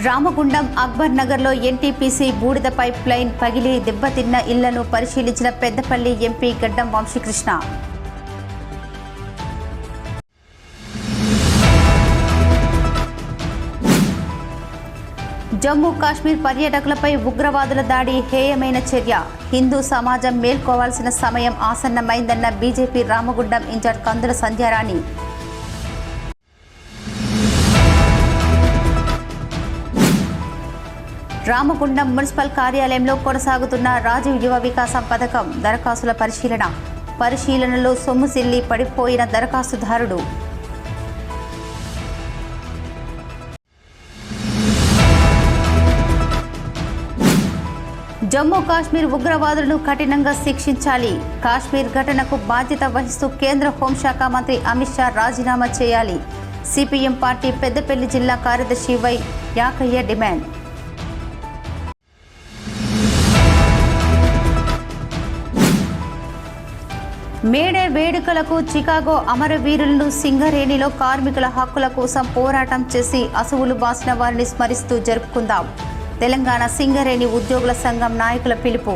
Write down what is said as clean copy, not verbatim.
రామగుండం అక్బర్ నగర్లో ఎన్టీపీసీ బూడిద pipe line పగిలి దెబ్బతిన్న ఇళ్లను పరిశీలించిన పెద్దపల్లి ఎంపీ గడ్డం వంశీకృష్ణ. జమ్మూ కాశ్మీర్ పర్యాటకులపై ఉగ్రవాదుల దాడి హేయమైన చర్య. హిందూ సమాజం మేల్కోవాల్సిన సమయం ఆసన్నమైందన్న బీజేపీ రామగుండం ఇన్ఛార్జ్ కందుల సంధ్యారాణి. రామగుండం మున్సిపల్ కార్యాలయంలో కొనసాగుతున్న రాజీవ్ యువ వికాసం పథకం దరఖాస్తుల పరిశీలనలో సొమ్ముసిల్లి పడిపోయిన దరఖాస్తుదారుడు. జమ్మూ కాశ్మీర్ ఉగ్రవాదులను కఠినంగా శిక్షించాలి. కాశ్మీర్ ఘటనకు బాధ్యత వహిస్తూ కేంద్ర హోంశాఖ మంత్రి అమిత్ షా రాజీనామా చేయాలి. సిపిఎం పార్టీ పెద్దపల్లి జిల్లా కార్యదర్శి వై యాకయ్య డిమాండ్. మేడే వేడుకలకు చికాగో అమరవీరులను సింగరేణిలో కార్మికుల హక్కుల కోసం పోరాటం చేసి అసువులు బాసిన వారిని స్మరిస్తూ జరుపుకుందాం. తెలంగాణ సింగరేణి ఉద్యోగుల సంఘం నాయకుల పిలుపు.